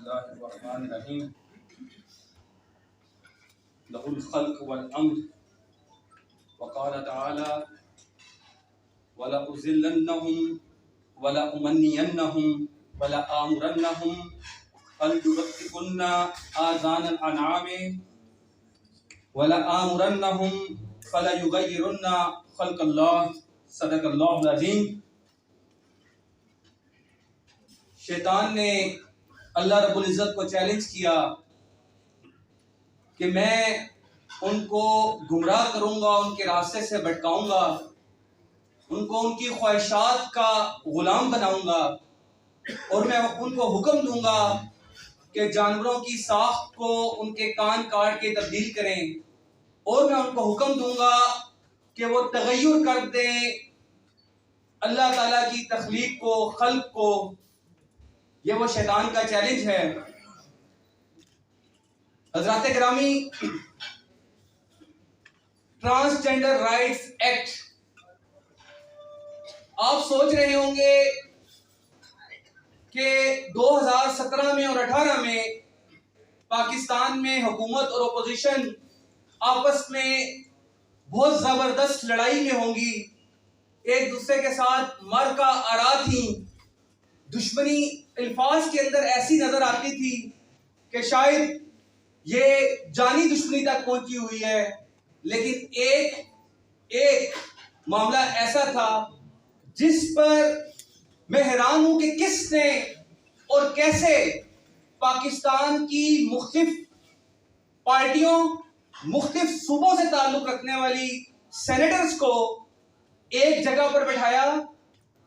बिस्मिल्लाहिर्रहमानिर्रहीम लहुल खल्क़ वल अम्र व क़ाल तआला वला उज़िल्लन्नहुम वला उमन्नियन्नहुम वला आमुरन्नहुम फलयुबत्तिकुन्ना आज़ानल अनआमि वला आमुरन्नहुम फलयुगय्यिरुन्ना खल्क़ल्लाह सदक़ल्लाहुल अज़ीम। शैतान ने अल्लाह रब्बुल इज़्ज़त को चैलेंज किया कि मैं उनको गुमराह करूंगा, उनके रास्ते से भटकाऊंगा, उनको उनकी ख्वाहिशात का गुलाम बनाऊंगा और मैं उनको हुक्म दूंगा कि जानवरों की साख को उनके कान काट के तब्दील करें और मैं उनको हुक्म दूंगा कि वो तगय्युर कर दें अल्लाह ताला की तख्लीक को, खल्क को। ये वो शैतान का चैलेंज है। हज़रात गिरामी, ट्रांसजेंडर राइट्स एक्ट, आप सोच रहे होंगे कि 2017 में और 18 में पाकिस्तान में हुकूमत और अपोजिशन आपस में बहुत जबरदस्त लड़ाई में होंगी, एक दूसरे के साथ मर का आरा थी, दुश्मनी अल्फाज के अंदर ऐसी नजर आती थी कि शायद ये जानी दुश्मनी तक पहुंची हुई है। लेकिन एक मामला ऐसा था जिस पर मैं हैरान हूं कि किसने और कैसे पाकिस्तान की मुख्तलिफ पार्टियों, मुख्तलिफ सूबों से ताल्लुक रखने वाली सेनेटर्स को एक जगह पर बैठाया।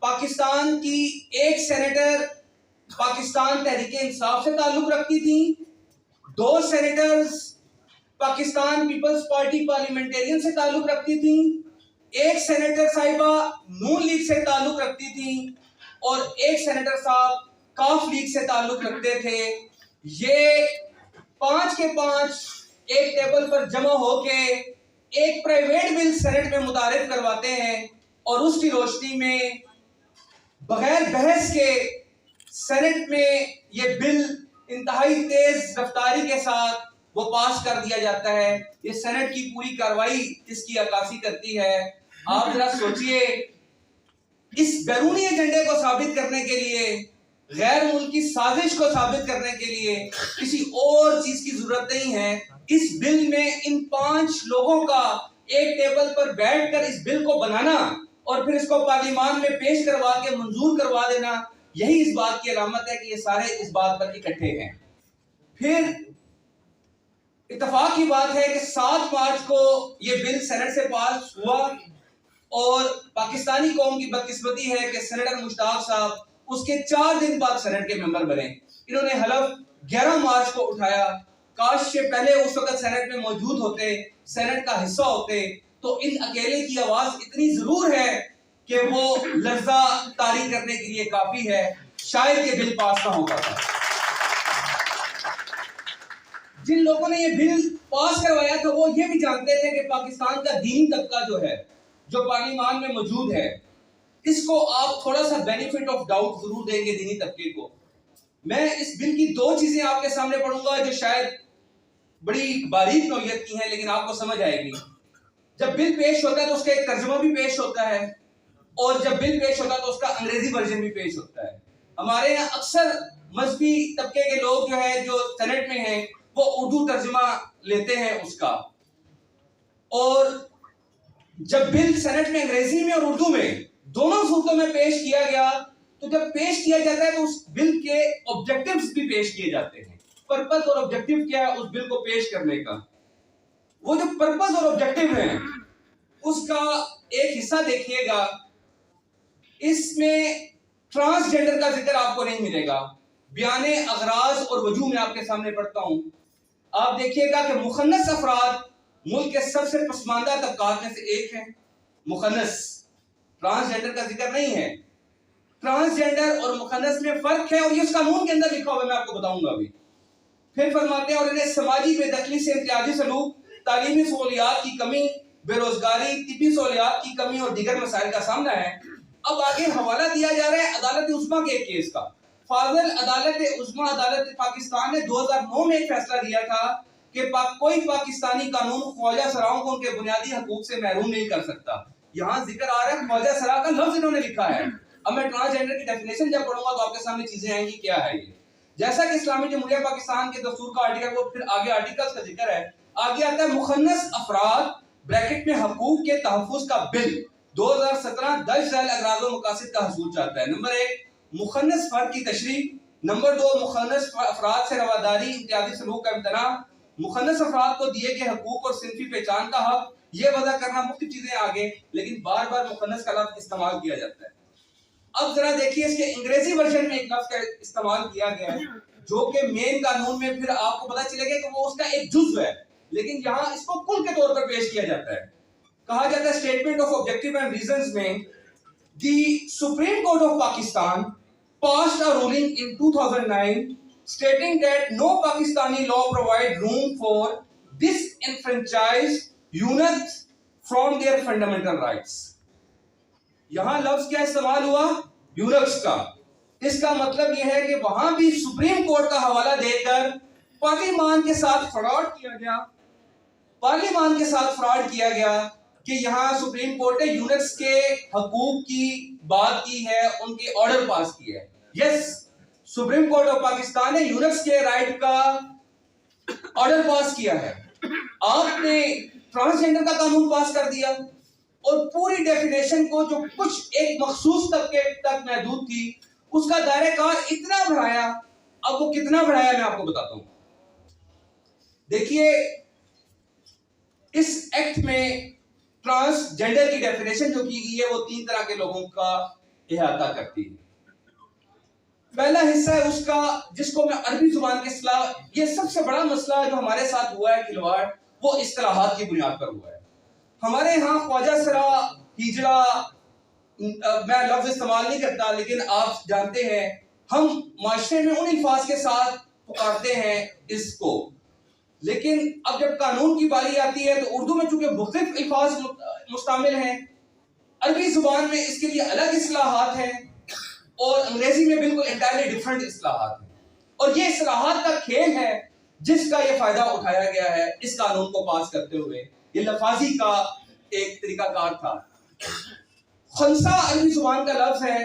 पाकिस्तान की एक सेनेटर पाकिस्तान तहरीक इंसाफ से ताल्लुक रखती थी, 2 सेनेटर्स पाकिस्तान पीपल्स पार्टी पार्लियामेंटेरियन से ताल्लुक रखती थी, एक सेनेटर साहिबा नून लीग से ताल्लुक रखती थी और एक सेनेटर साहब काफ लीग से ताल्लुक रखते थे। ये 5 के 5 एक टेबल पर जमा होके एक प्राइवेट बिल सेनेट में मुतारिफ करवाते हैं और उसकी रोशनी में बगैर बहस के सेनेट में ये बिल इंतहाई तेज रफ्तारी के साथ वो पास कर दिया जाता है। ये सेनेट की पूरी कार्रवाई इसकी अक्कासी करती है। आप जरा सोचिए, इस बैरूनी एजेंडे को साबित करने के लिए, गैर मुल्की साजिश को साबित करने के लिए किसी और चीज की जरूरत नहीं है। इस बिल में इन 5 लोगों का एक टेबल पर बैठकर इस बिल को बनाना और फिर इसको पार्लियामान में पेश करवा के मंजूर करवा देना, यही इस बात की अलामत है कि ये सारे इस बात पर इकट्ठे हैं। फिर इत्तेफाक की बात है कि 7 मार्च को ये बिल सेनेट से पास हुआ और पाकिस्तानी कौम की बदकिस्मती है कि सेनेटर मुश्ताक साहब उसके 4 दिन बाद सेनेट के मेंबर बने। इन्होंने हलफ 11 मार्च को उठाया। काश से पहले उस वक्त सेनेट में मौजूद होते, सेनेट का हिस्सा होते, तो इन अकेले की आवाज इतनी जरूर है कि वो लर्जा तारी करने के लिए काफी है। शायद ये बिल पास ना हो पाता। जिन लोगों ने ये बिल पास करवाया था वो ये भी जानते थे कि पाकिस्तान का दीनी तबका जो है, जो पार्लियामान में मौजूद है, इसको आप थोड़ा सा बेनिफिट ऑफ डाउट जरूर देंगे दीनी तबके को। मैं इस बिल की 2 चीजें आपके सामने पढ़ूंगा जो शायद बड़ी बारीक नौयत की हैं, लेकिन आपको समझ आएगी। जब बिल पेश होता है तो उसका एक तर्जुमा भी पेश होता है और जब बिल पेश होता है तो उसका अंग्रेजी वर्जन भी पेश होता है। हमारे यहाँ अक्सर मजहबी तबके के लोग जो है, जो सेनेट में हैं, वो उर्दू तर्जुमा लेते हैं उसका। और जब बिल सेनेट में अंग्रेजी में और उर्दू में दोनों सूरतों में पेश किया गया, तो जब पेश किया जाता है तो उस बिल के ऑब्जेक्टिव्स भी पेश किए जाते हैं। पर्पस और ऑब्जेक्टिव क्या है उस बिल को पेश करने का, वो जो पर्पस और ऑब्जेक्टिव है उसका एक हिस्सा देखिएगा। इसमें ट्रांसजेंडर का जिक्र आपको नहीं मिलेगा। बयाने अगराज और वजूह में आपके सामने पढ़ता हूं। आप देखिएगा कि मुखन्नस अफराद मुल्क के सबसे पसमानदा तबकात में से एक है। मुखन्नस, ट्रांसजेंडर का जिक्र नहीं है। ट्रांसजेंडर और मुखन्नस में फर्क है और ये उस कानून के अंदर लिखा हुआ है, मैं आपको बताऊंगा अभी। फिर फरमाते हैं और इन्हें समाजी बेदखली से इम्तियाजी सलूक, तालीमी सहूलियात की कमी, बेरोजगारी, तिब्बी सहूलियात की कमी और दीगर मसाइल का सामना है। अब आगे हवाला दिया जा रहा है अदालत उस्मा के एक केस का फाजल अदालत उज़्मा अदालत पाकिस्तान ने 2009 में एक फैसला दिया था कि कोई पाकिस्तानी कानून ख्वाजा सराओं को उनके बुनियादी हकूक से महरूम नहीं कर सकता। यहाँ जिक्र आ रहा है ख्वाजा सरा का लफ्ज इन्होंने लिखा है। अब मैं ट्रांसजेंडर की डेफिनेशन जब पढ़ूंगा तो आपके सामने चीजें आएंगी क्या है ये। जैसा कि इस्लामी जमहूरिया पाकिस्तान के दस्तूर का आर्टिकल, वो फिर आगे आर्टिकल्स का जिक्र है, आगे आता है मुखन्नस अफराद ब्रैकेट में हकूक के तहफ़्फ़ुज़ का बिल 2017 दर्ज झैल अगराज़ व मकासिद का हसूल चाहता है। नंबर 1 मुखन्नस फर्द की तशरीह, नंबर 2 मुखन्नस अफराद से रवादारी इम्तियाजी सलूक का इम्तना, मुखन्नस अफराद को दिए गए हकूक और सिनफी पहचान का हक, ये वजह करना मुख्तलिफ चीजें आगे, लेकिन बार बार मुखन्नस का लफ्ज इस्तेमाल किया जाता है। अब जरा देखिए इसके अंग्रेजी वर्जन में एक लफ्ज का इस्तेमाल किया गया है जो कि मेन कानून में फिर आपको पता चलेगा कि वो उसका एक जुज़्व है, लेकिन यहाँ इसको कुल के तौर पर पेश किया जाता है। कहा जाता है statement of objective and reasons में the supreme court of Pakistan passed a ruling in 2009 stating that no Pakistani law provide room for disenfranchised eunuchs from their fundamental rights। यहां लफ्ज क्या इस्तेमाल हुआ? यूनक्स का। इसका मतलब यह है कि वहां भी सुप्रीम कोर्ट का हवाला देकर पार्लिमान के साथ फ्रॉड किया गया। पार्लिमान के साथ फ्रॉड किया गया कि यहां सुप्रीम कोर्ट ने यूनक्स के हकूक की बात की है, उनके ऑर्डर पास किए हैं। Yes, supreme court of Pakistan ने यूनक्स के राइट का ऑर्डर पास किया है। आपने ट्रांसजेंडर का कानून पास कर दिया और पूरी डेफिनेशन को जो कुछ एक मखसूस तबके तक महदूद थी उसका दायरेकार इतना बढ़ाया। अब वो कितना बढ़ाया मैं आपको बताता हूं। देखिए इस एक्ट में ट्रांसजेंडर की डेफिनेशन जो की गई है वो 3 तरह के लोगों का इहाता करती है। पहला हिस्सा है उसका जिसको मैं अरबी जुबान के इस्तिलाह, ये सबसे बड़ा मसला जो हमारे साथ हुआ है खिलवाड़, वो इस्तिलाहात की बुनियाद पर हुआ है। हमारे यहाँ ख्वाजा सरा, हिजड़ा, मैं लफ्ज इस्तेमाल नहीं करता लेकिन आप जानते हैं हम माशरे में उन अल्फाज के साथ पुकारते हैं इसको, लेकिन अब जब कानून की बारी आती है तो उर्दू में चूंकि मुख्तलिफ अल्फाज मुश्तामिल हैं, अरबी जुबान में इसके लिए अलग इस्तिलाहात हैं और अंग्रेजी में बिल्कुल एंटायरली डिफरेंट इस्तिलाहात हैं। और ये इस्तिलाहात का खेल है जिसका ये फायदा उठाया गया है इस कानून को पास करते हुए। ये लफाजी का एक तरीकाकार था। खंसा अरबी जुबान का लफ्ज है।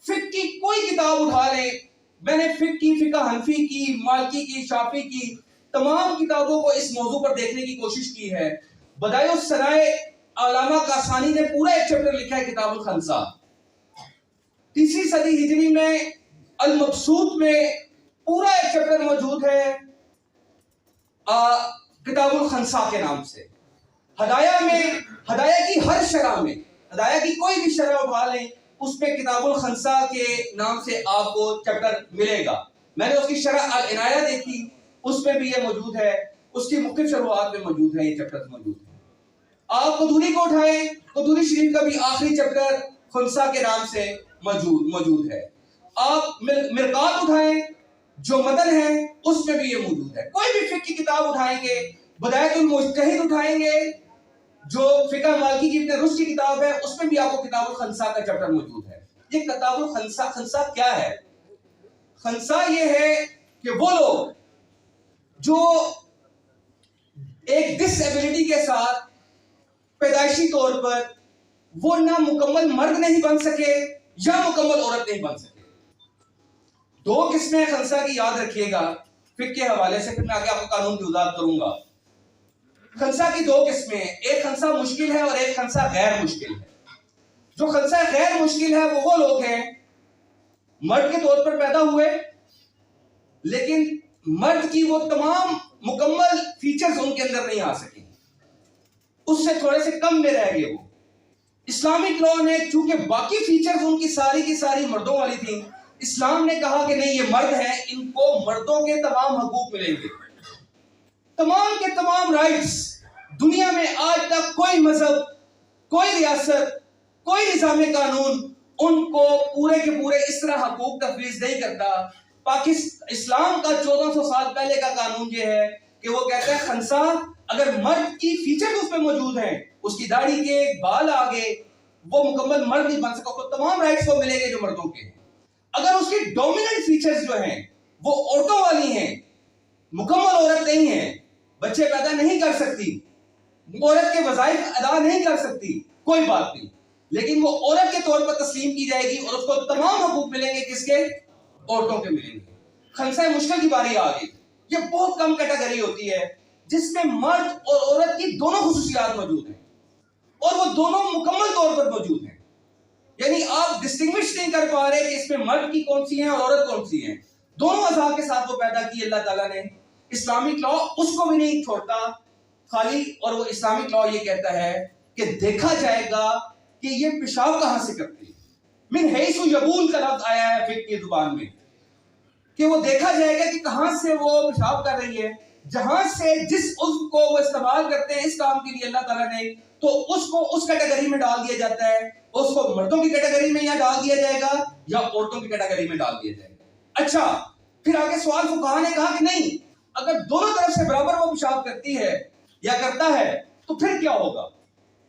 फिक की कोई किताब उठा ले, मैंने फिक की, फिका हनफी की, मालकी की, शाफी की, तमाम किताबों को इस मौजू पर देखने की कोशिश की है। बदायुस सराय अल्लामा कासानी ने पूरा एक चैप्टर लिखा है किताबुल खंसा। 3वीं सदी हिजरी में अल मबसूत में पूरा एक चैप्टर मौजूद है किताबुल खंसा के नाम से। हदाया में, हदाया की हर शरह में, हदाया की कोई भी शरह उठा लें उसमें किताबुल खंसा के नाम से आपको चैप्टर मिलेगा। मैंने उसकी शरह अल इनाया देखी, उसमें भी ये मौजूद है, उसकी मुख्तलिफ शरूआत में मौजूद है, ये चैप्टर मौजूद है। आप कदूरी को उठाएं, कदूरी शरीफ का भी आखिरी चैप्टर खंसा के नाम से मौजूद है। आप मिरकात उठाएं जो मतन है उसमें भी ये मौजूद है। कोई भी फिक्र की किताब उठाएंगे, बदायतुल मुज्तहिद उठाएंगे जो फिका मालिकी की इब्न रुश्द की किताब है, उसमें भी आपको किताबुल खंसा का चैप्टर मौजूद है। ये किताबुल खंसा, खंसा क्या है? खंसा ये है कि वो लोग जो एक डिसेबिलिटी के साथ पैदाइशी तौर पर वो ना मुकम्मल मर्द नहीं बन सके या मुकम्मल औरत नहीं बन सके। 2 किस्में खंसा की याद रखिएगा फिक्र के हवाले से, फिर मैं आगे आपको कानून की वजाहत करूंगा। खंसा की 2 किस्में हैं, एक खंसा मुश्किल है और एक खंसा गैर मुश्किल है। जो खंसा गैर मुश्किल है वो लोग हैं मर्द के तौर पर पैदा हुए लेकिन मर्द की वो तमाम मुकम्मल फीचर्स उनके अंदर नहीं आ सके, उससे थोड़े से कम में रह गए वो। इस्लामिक लॉ ने चूंकि बाकी फीचर्स उनकी सारी की सारी मर्दों वाली थी, इस्लाम ने कहा कि नहीं ये मर्द हैं, इनको मर्दों के तमाम हकूक मिलेंगे, तमाम के तमाम राइट्स। दुनिया में आज तक कोई मजहब, कोई रियासत, कोई निज़ाम कानून उनको पूरे के पूरे इस तरह हकूक तफवीज़ नहीं करता। पाकिस्तान इस्लाम का 1400 साल पहले का कानून ये है कि वो कहता है खंसा अगर मर्द की फीचर उसमें मौजूद हैं, उसकी दाढ़ी के बाल आगे, वो मुकम्मल मर्द नहीं बन सका, तो तमाम राइट्स को मिलेंगे जो मर्दों के हैं। अगर उसकी डोमिनेंट फीचर्स जो हैं वो औरतों वाली हैं, मुकम्मल औरत नहीं है, बच्चे पैदा नहीं कर सकती, औरत के वज़ाइफ अदा नहीं कर सकती, कोई बात नहीं, लेकिन वो औरत के तौर पर तस्लीम की जाएगी और उसको तमाम हकूक मिलेंगे, किसके? औरतों के मिलेंगे। खंसा मुश्किल की बारी आ गई। ये बहुत कम कैटेगरी होती है जिसमें मर्द और औरत की दोनों खुसूसियात मौजूद हैं और वो दोनों मुकम्मल तौर पर मौजूद हैं। यानी आप डिस्टिंग्विश नहीं कर पा रहे कि इसमें मर्द की कौन सी है और औरत कौन सी है। दोनों अज़ा के साथ वो पैदा की अल्लाह ताला ने। इस्लामिक लॉ उसको भी नहीं छोड़ता खाली, और वो इस्लामिक लॉ ये कहता है कि देखा जाएगा कि ये पेशाब कहां से करती है। मिन हैसु यबूल का लफ्ज आया है फिक्र की जुबान में कि वो देखा जाएगा कि कहां से वो पेशाब कर रही है। जहां से जिस उज़्व को वो इस्तेमाल करते हैं इस काम के लिए अल्लाह ताला ने, तो उसको उस कैटेगरी में डाल दिया जाता है। उसको मर्दों की कैटेगरी में या डाल दिया जाएगा या औरतों की कैटेगरी में डाल दिया जाएगा। अच्छा, फिर आगे सवाल फुक़हा ने कहा कि नहीं, अगर दोनों तरफ से बराबर वो पेशाब करती है या करता है तो फिर क्या होगा।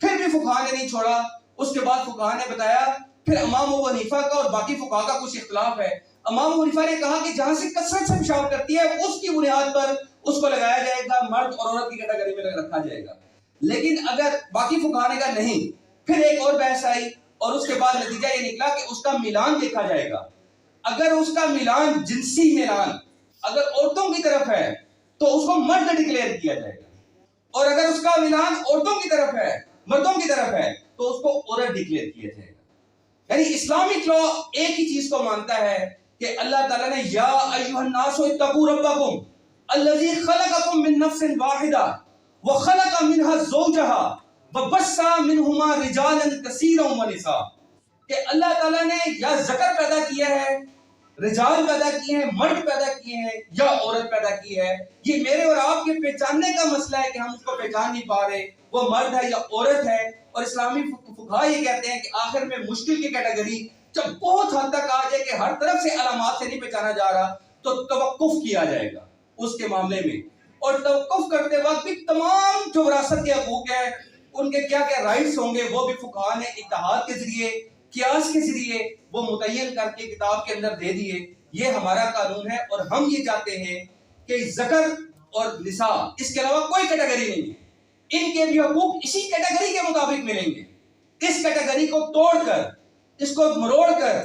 फिर भी फुक़हा ने नहीं छोड़ा। उसके बाद फुक़हा ने बताया, फिर इमाम अबू हनीफा का और बाकी फुक़हा का कुछ इख्तिलाफ है। इमाम अबू हनीफा ने कहा कि जहां से कसरत से पेशाब करती है उसकी बुनियाद पर उसको लगाया जाएगा, मर्द और औरत की कैटेगरी में रखा जाएगा। लेकिन अगर बाकी फुक़हा ने कहा नहीं, फिर एक और बहस आई और उसके बाद नतीजा ये निकला कि उसका मिलान देखा जाएगा। अगर उसका मिलान, जिनसी मिलान अगर औरतों की तरफ है तो उसको मर्द डिक्लेयर किया जाएगा, और अगर उसका मिलान औरतों की तरफ है, मर्दों की तरफ है, तो उसको औरत डिक्लेयर किया जाएगा। यानी इस्लामिक लॉ एक ही चीज को मानता है कि अल्लाह ताला ने या अय्युहन नासु इत्तकू रब्बकुम अल्लज़ी खलक़कुम मिन नफ्सिन वाहिदा व खलक़ मिनहा ज़ौजहा व बस्सा मिनहुमा रिजालन कसीरन व निसा, कि अल्लाह ताला ने या ज़कर पैदा किया है, रिजाल पैदा किए हैं, मर्द पैदा किए हैं या औरत पैदा की है। ये मेरे और आपके पहचानने का मसला है कि हम उसको पहचान नहीं पा रहे वो मर्द है या औरत है। और इस्लामी फुक़हा ये कहते हैं कि आखिर में मुश्किल की कैटेगरी जब बहुत हद तक आ जाए कि हर तरफ से अलामात से नहीं पहचाना जा रहा, तो तवक्कुफ किया जाएगा उसके मामले में। और तवक्कुफ करते वक्त भी तमाम जो विरासत के हकूक है, उनके क्या क्या राइट्स होंगे, वो भी फुक़हा ने इत्तेहाद के जरिए, कियास के जरिए वो मुतय्यन करके किताब के अंदर दे दिए। ये हमारा कानून है और हम ये चाहते हैं कि ज़कर और निसा, इसके अलावा कोई कैटेगरी नहीं है, इनके भी हकूक इसी कैटेगरी के मुताबिक मिलेंगे। इस कैटेगरी को तोड़कर, इसको मरोड़कर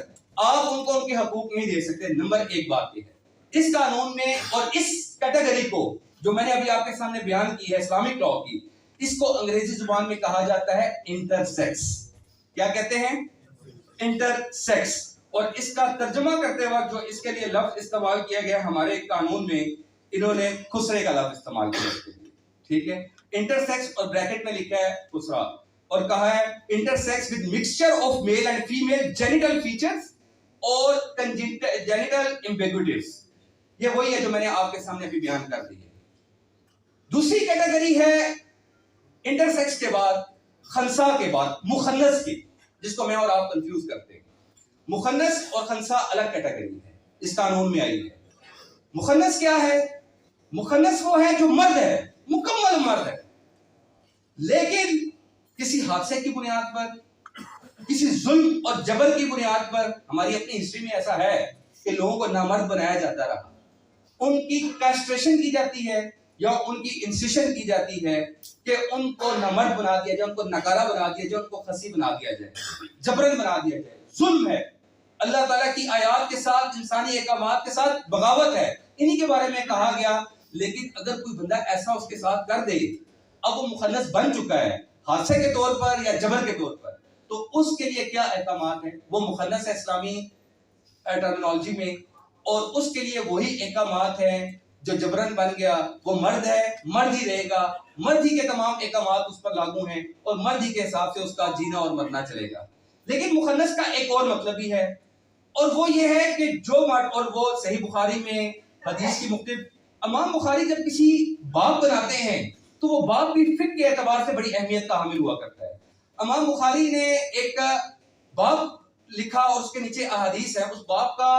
आप उनको उनके हकूक नहीं दे सकते। नंबर एक बात यह है इस कानून में, और इस कैटेगरी को जो मैंने अभी आपके सामने बयान की है इस्लामिक लॉ की, इसको अंग्रेजी जुबान में कहा जाता है इंटरसेक्स। क्या कहते हैं? इंटरसेक्स। और इसका तर्जुमा करते वक्त जो इसके लिए लफ्ज इस्तेमाल किया गया हमारे कानून में, इन्होंने खुसरे का लफ्ज इस्तेमाल किया इसके लिए। ठीक है, इंटरसेक्स और ब्रैकेट में लिखा है खुसरा, और कहा है intersex with mixture of male and female genital features और जेनिटल एम्बिग्यूइटीज। ये वही है जो मैंने आपके सामने अभी बयान कर दी है। दूसरी कैटेगरी है इंटरसेक्स के बाद, खंसा के बाद, मुखन्नस की, जिसको मैं और आप कंफ्यूज करते हैं। मुखन्नस और खंसा अलग कैटेगरी है, इस कानून में आई है। मुखन्नस क्या है? मुखन्नस वो है जो मर्द है, मुकम्मल मर्द है, लेकिन किसी हादसे की बुनियाद पर, किसी जुल्म और जबर की बुनियाद पर, हमारी अपनी हिस्ट्री में ऐसा है कि लोगों को नामर्द बनाया जाता रहा, उनकी कैस्ट्रेशन की जाती है या उनकी इंसिशन की जाती है कि उनको नामर्द बना दिया जाए, उनको नकारा बना दिया जाए, उनको खसी बना दिया जाए, जबरन बना दिया जाए। जुल्म है, अल्लाह ताला की आयात के साथ, इंसानी अहकामात के साथ बगावत है, इन्हीं के बारे में कहा गया। लेकिन अगर कोई बंदा ऐसा उसके साथ कर दे, अब वो मुखन्नस बन चुका है हादसे के तौर पर या जबर के तौर पर, तो उसके लिए क्या अहकामात है? वो मुखन्नस है इस्लामी टर्मिनोलॉजी में, और उसके लिए वही अहकामात हैं जो जबरन बन गया, वो मर्द है, मर्द ही रहेगा, मर्द ही के तमाम अहकामात उस पर लागू हैं और मर्द ही के हिसाब से उसका जीना और मरना चलेगा। लेकिन मुखन्नस का एक और मतलब भी है, और वो ये है कि जो मर्द, और वो सही बुखारी में हदीस की मुख्तलिफ, इमाम बुखारी जब किसी बाब बनाते हैं तो वो बाब भी फिक्र के एतबार से बड़ी अहमियत का हामिल हुआ करता है। इमाम बुखारी ने एक बाब लिखा और उसके नीचे अहादीस है। उस बाब का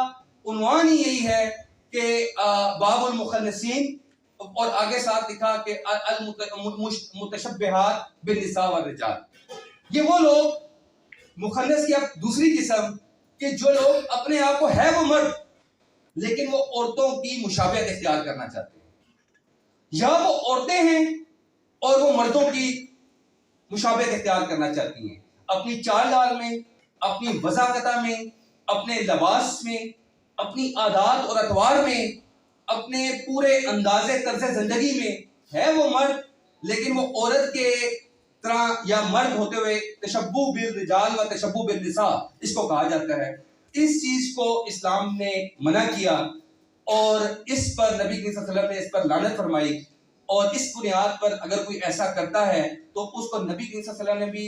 उन्वान ही यही है कि बाबुल मुखन्नसीन, और आगे साथ लिखा कि अल मुतशब्बिहात बिन निसा व रिजाल। ये वो लोग मुखन्नस की अब दूसरी किस्म कि जो लोग अपने आप को है वो मर्द लेकिन वो औरतों की मुशाबहत इख्तियार करना चाहते हैं, या वो औरतें हैं और वो मर्दों की मुशाबहत इख्तियार करना चाहती हैं, अपनी चाल डाल में, अपनी वज़ाकता में, अपने लिबास में, अपनी आदात और अतवार में, अपने पूरे अंदाजे तर्ज जिंदगी में है वो मर्द लेकिन वो औरत के तरह या मर्द होते हुए तशब्बुह बिल रिजाल व तशब्बुह बिल निसा इसको कहा जाता है। इस चीज को इस्लाम ने मना किया और इस पर नबी सल्लल्लाहु अलैहि वसल्लम ने इस पर लानत फरमाई और इस बुनियाद पर अगर कोई ऐसा करता है तो उसको नबी सल्लल्लाहु अलैहि वसल्लम ने भी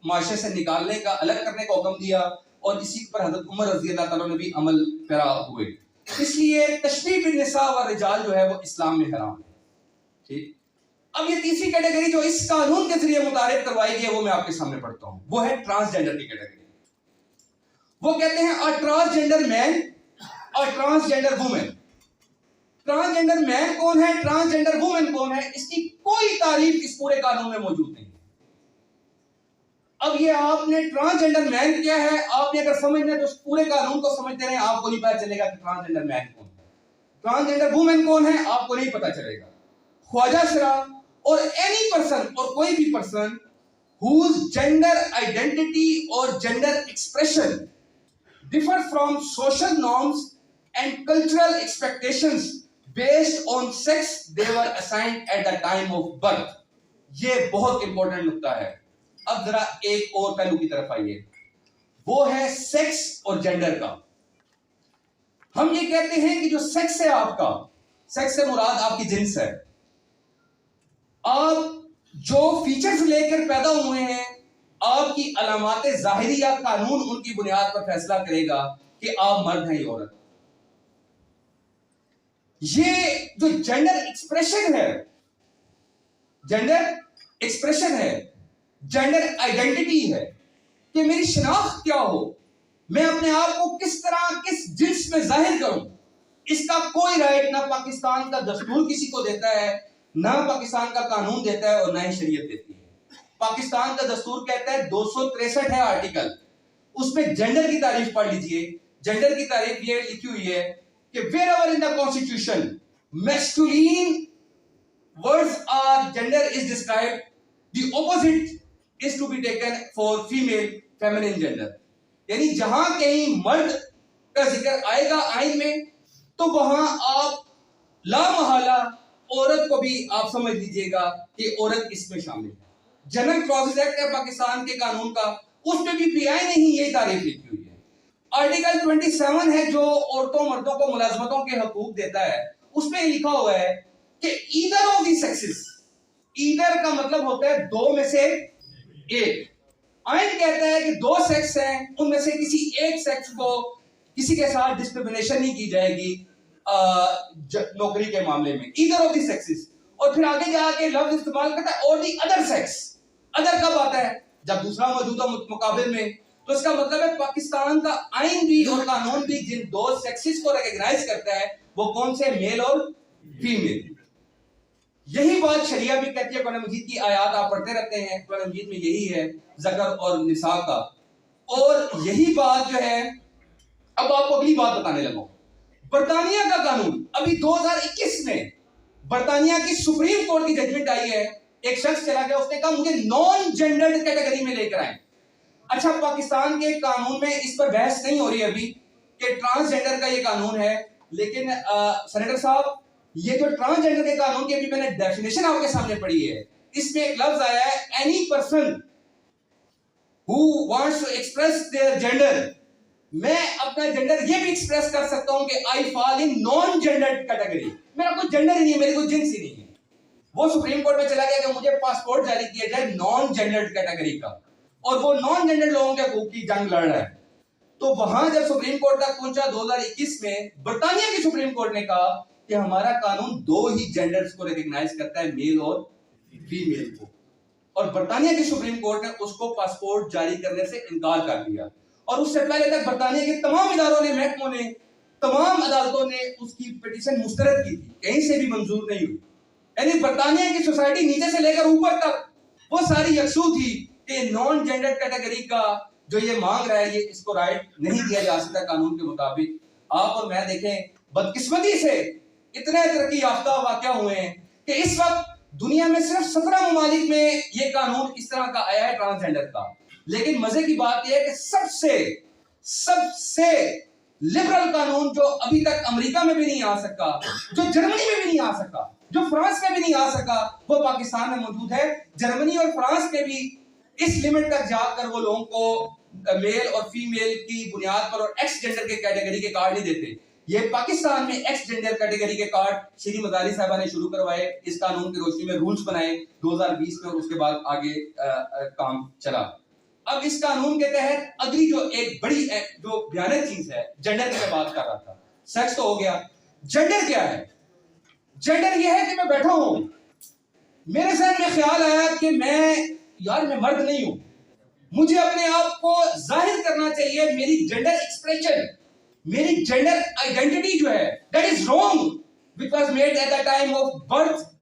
माशरे से निकालने का, अलग करने का हुक्म दिया और इसी पर हज़रत उमर रज़ी अल्लाह तआला ने भी अमल करा हुए। इसलिए तशबीह बिन निसा व रिजाल जो है वो इस्लाम में हराम है। ठीक, अब ये तीसरी कैटेगरी जो इस कानून के जरिए मुतारिफ करवाई गई है वो मैं आपके सामने पढ़ता हूं, वो है ट्रांसजेंडर की कैटेगरी। वो कहते हैं अ ट्रांसजेंडर मैन और ट्रांसजेंडर वुमेन। ट्रांसजेंडर मैन कौन है, ट्रांसजेंडर वुमेन कौन है, इसकी कोई तारीफ इस पूरे कानून में मौजूद नहीं है। अब ये आपने ट्रांसजेंडर मैन क्या है, आपने अगर समझना है तो पूरे कानून को समझते रहे, आपको नहीं पता चलेगा कि ट्रांसजेंडर मैन कौन है, ट्रांसजेंडर वुमेन कौन है, आपको नहीं पता चलेगा। ख्वाजा शरा और एनी पर्सन और कोई भी person whose gender identity or gender expression differ from social norms and cultural expectations based on sex they were assigned at the time of birth। ये बहुत इंपॉर्टेंट नुकता है। अब जरा एक और पहलू की तरफ आइए, वो है सेक्स और जेंडर का। हम ये कहते हैं कि जो सेक्स है आपका, सेक्स से मुराद आपकी जिन्स है। आप जो फीचर्स लेकर पैदा हुए हैं, आपकी अलामात जाहिरी या कानून उनकी बुनियाद पर फैसला करेगा कि आप मर्द हैं या औरत। ये जो जेंडर एक्सप्रेशन है, जेंडर एक्सप्रेशन है, जेंडर आइडेंटिटी है कि मेरी शनाख्त क्या हो, मैं अपने आप को किस तरह किस जिन्स में जाहिर करूं, इसका कोई राइट ना पाकिस्तान का दस्तूर किसी को देता है, ना पाकिस्तान का कानून देता है और ना ही शरीयत देती है। पाकिस्तान का दस्तूर कहता है 263 है आर्टिकल, उसमें जेंडर की तारीफ पढ़ लीजिए। जेंडर की तारीफ ये लिखी हुई है कि wherever in the constitution masculine words or gender is described, the opposite is to be taken for female feminine gender। यानी जहां कहीं मर्द का जिक्र आएगा आइन में तो वहां आप लामहला औरत को भी आप समझ लीजिएगा कि औरत इसमें शामिल है। जनरल क्लॉजेस एक्ट है पाकिस्तान के कानून का, उसमें भी पीआई ने ही यही तारीफ लिखी हुई है। आर्टिकल 27 है जो औरतों मर्दों को मुलाजमतों के हकूक देता है, उसमें लिखा हुआ है कि either of the sexes, either का मतलब होता है दो में से एक। आइन कहता है कि दो सेक्स हैं, उनमें से किसी एक सेक्स को किसी के साथ डिस्क्रिमिनेशन नहीं की जाएगी नौकरी के मामले में, ईदर ऑफ दी सेक्सेस। और फिर आगे जाके लफ्ज इस्तेमाल करता है और दी अदर सेक्स। अदर कब आता है, जब दूसरा मौजूदा मुकाबिल में। तो इसका मतलब है पाकिस्तान का आइन भी और कानून भी जिन दो सेक्सेस को रिकॉग्नाइज करता है वो कौन से, मेल और फीमेल। यही बात शरिया भी कहती है। कुरान मजीद की आयत आप पढ़ते रहते हैं, कुरान मजीद में यही है ज़कर और निसा का। और यही बात जो है, अब आपको अगली बात बताने लगा। बरतानिया का कानून अभी 2021 में बरतानिया की सुप्रीम कोर्ट की जजमेंट आई है। एक शख्स चला गया, उसने कहा मुझे नॉन जेंडर्ड कैटेगरी में लेकर आए। अच्छा, पाकिस्तान के कानून में इस पर बहस नहीं हो रही अभी कि ट्रांसजेंडर का ये कानून है, लेकिन सेनेटर साहब ये जो ट्रांसजेंडर के कानून की अभी मैंने डेफिनेशन आपके सामने पढ़ी है, इसमें एक लफ्ज आया है any person who wants to express their gender. मैं अपना जेंडर ये भी एक्सप्रेस कर सकता हूं कि I fall in non gendered category, मेरा कोई जेंडर ही नहीं है, मेरी कोई जिन्स ही नहीं है। वो सुप्रीम कोर्ट में चला गया कि मुझे पासपोर्ट जारी किया जाए नॉन जेंडर्ड कैटेगरी का, और वो नॉन जेंडर्ड लोगों के हकूक की जंग लड़ रहा है। तो वहां जब सुप्रीम कोर्ट तक पहुंचा 2021 में, बरतानिया की सुप्रीम कोर्ट ने कहा कि हमारा कानून दो ही जेंडर्स को रिकॉग्नाइज करता है, मेल और फीमेल को। और बरतानिया की सुप्रीम कोर्ट ने उसको पासपोर्ट जारी करने से इनकार कर दिया। और उससे पहले तक बरतानिया के तमाम इदारों ने, महकमों ने, तमाम अदालतों ने उसकी पिटीशन मुस्तरद की थी, कहीं से भी मंजूर नहीं हुई। यानी बरतानिया की सोसाइटी नीचे से लेकर ऊपर तक वो सारी यकसू थी कि नॉन जेंडर कैटेगरी का जो ये मांग रहा है ये इसको राइट नहीं दिया जा सकता कानून के मुताबिक। आप और मैं देखें, बदकिस्मती से इतने तरक्की याफ्ता वाक़या हुए हैं कि इस वक्त दुनिया में सिर्फ 17 ममालिक में ये कानून इस तरह का आया है ट्रांसजेंडर का। लेकिन मजे की बात यह है कि सबसे लिबरल कानून जो अभी तक अमेरिका में भी नहीं आ सका, जो जर्मनी में भी नहीं आ सका, जो फ्रांस में भी नहीं आ सका, वो पाकिस्तान में मौजूद है। जर्मनी और फ्रांस में भी इस लिमिट तक जाकर वो लोगों को मेल और फीमेल की बुनियाद पर और एक्स जेंडर के कैटेगरी के कार्ड नहीं देते। ये पाकिस्तान में एक्स जेंडर कैटेगरी के कार्ड श्री मदारी साहबा ने शुरू करवाए, इस कानून की रोशनी में रूल्स बनाए 2020 में, और उसके बाद आगे काम चला। अब इस कानून के तहत अगली जो एक बड़ी जो भयानक चीज है, जेंडर की मैं बात कर रहा था, सेक्स तो हो गया, जेंडर क्या है? जेंडर यह है कि मैं बैठा हूं, मेरे जहन में ख्याल आया कि मैं मर्द नहीं हूं, मुझे अपने आप को जाहिर करना चाहिए, मेरी जेंडर एक्सप्रेशन, मेरी जेंडर आइडेंटिटी जो है, that is wrong, which was made at the time of birth